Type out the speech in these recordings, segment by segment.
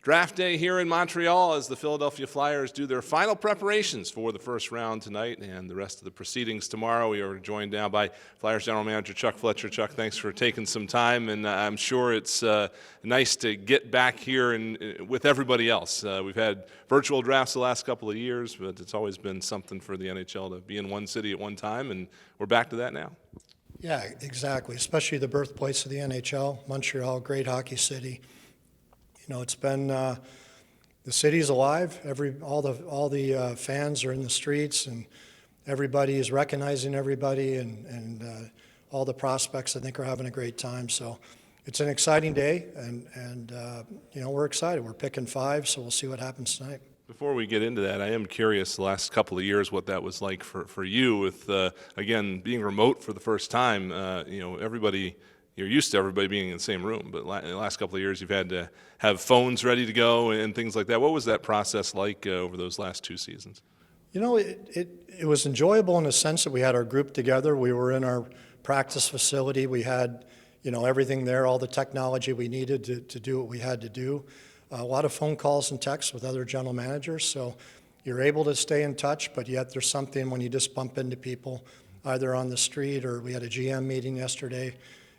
Draft day here in Montreal as the Philadelphia Flyers do their final preparations for the first round tonight and the rest of the proceedings tomorrow. We are joined now by Flyers General Manager Chuck Fletcher. Chuck, thanks for taking some time, and I'm sure it's nice to get back here with everybody else. We've had virtual drafts the last couple of years, but it's always been something for the NHL to be in one city at one time, and we're back to that now. Yeah, exactly, especially the birthplace of the NHL, Montreal, great hockey city. You know, it's been the city's alive. All the fans are in the streets, and everybody is recognizing everybody, and all the prospects I think are having a great time. So it's an exciting day, and you know, we're excited. We're picking 5, so we'll see what happens tonight. Before we get into that, I am curious the last couple of years what that was like for you with again being remote for the first time. You know, you're used to everybody being in the same room, but in the last couple of years you've had to have phones ready to go and things like that. What was that process like over those last 2 seasons? You know, it was enjoyable in the sense that we had our group together. We were in our practice facility. We had, you know, everything there, all the technology we needed to do what we had to do. A lot of phone calls and texts with other general managers, so you're able to stay in touch, but yet there's something when you just bump into people, either on the street or we had a GM meeting yesterday.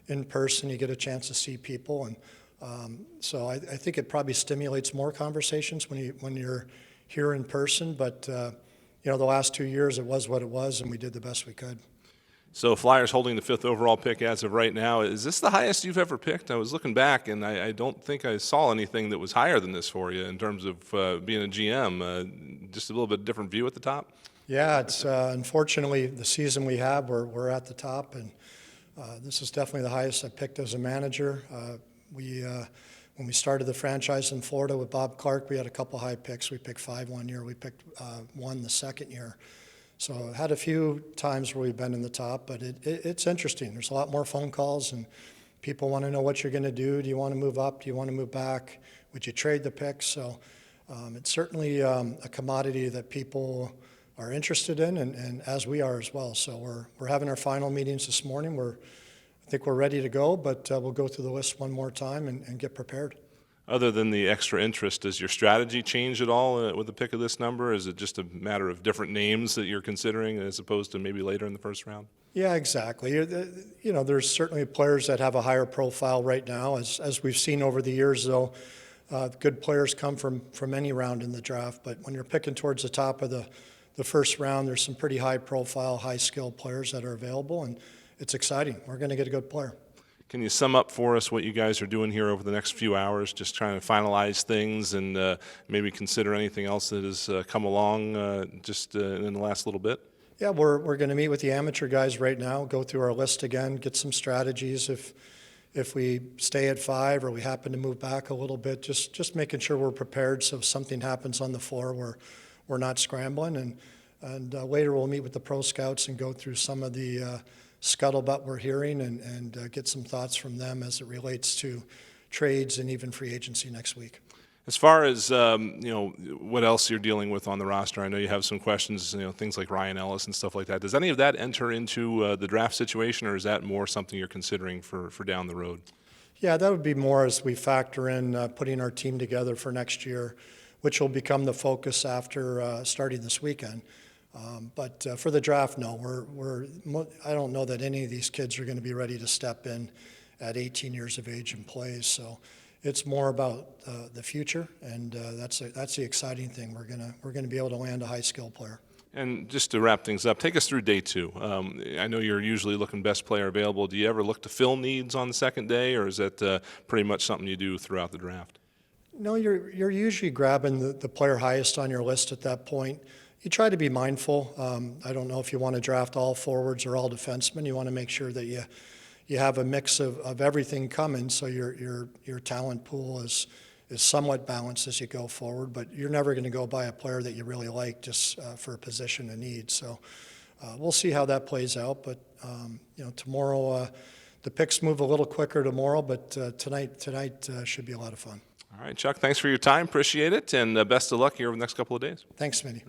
In person, you get a chance to see people, and so I think it probably stimulates more conversations when you're here in person. But you know, the last 2 years it was what it was, and we did the best we could. So Flyers holding the 5th overall pick as of right now. Is this the highest you've ever picked? I was looking back, and I don't think I saw anything that was higher than this for you in terms of being a GM. Just a little bit different view at the top? Yeah, it's unfortunately the season we have, we're at the top, and this is definitely the highest I picked as a manager. When we started the franchise in Florida with Bob Clark, we had a couple high picks. We picked 5 one year. We picked 1 the second year. So had a few times where we've been in the top, but it's interesting. There's a lot more phone calls, and people want to know what you're going to do. Do you want to move up? Do you want to move back? Would you trade the picks? So it's certainly a commodity that people are interested in, and as we are as well. So we're having our final meetings this morning. I think we're ready to go, but we'll go through the list one more time and get prepared. Other than the extra interest, does your strategy change at all with the pick of this number? Is it just a matter of different names that you're considering as opposed to maybe later in the first round? Yeah, exactly. You know, there's certainly players that have a higher profile right now. As we've seen over the years, though, good players come from any round in the draft. But when you're picking towards the top of the first round, there's some pretty high-profile, high-skilled players that are available, and it's exciting. We're going to get a good player. Can you sum up for us what you guys are doing here over the next few hours, just trying to finalize things and maybe consider anything else that has come along just in the last little bit? Yeah, we're going to meet with the amateur guys right now, go through our list again, get some strategies if we stay at 5 or we happen to move back a little bit, just making sure we're prepared so if something happens on the floor we're not scrambling. And later we'll meet with the pro scouts and go through some of the scuttlebutt we're hearing and get some thoughts from them as it relates to trades and even free agency next week. As far as you know, what else you're dealing with on the roster, I know you have some questions, you know, things like Ryan Ellis and stuff like that. Does any of that enter into the draft situation, or is that more something you're considering for down the road? Yeah, that would be more as we factor in putting our team together for next year, which will become the focus after starting this weekend. But for the draft, no, I don't know that any of these kids are going to be ready to step in at 18 years of age and play. So it's more about the future, and that's the exciting thing. We're gonna be able to land a high skill player. And just to wrap things up, take us through day 2. I know you're usually looking best player available. Do you ever look to fill needs on the second day, or is that pretty much something you do throughout the draft? No, you're usually grabbing the player highest on your list at that point. You try to be mindful. I don't know if you want to draft all forwards or all defensemen. You want to make sure that you have a mix of everything coming, so your talent pool is somewhat balanced as you go forward. But you're never going to go buy a player that you really like just for a position of need. So we'll see how that plays out. But you know, tomorrow the picks move a little quicker tomorrow, but tonight should be a lot of fun. All right, Chuck, thanks for your time. Appreciate it, and best of luck here over the next couple of days. Thanks, Smitty.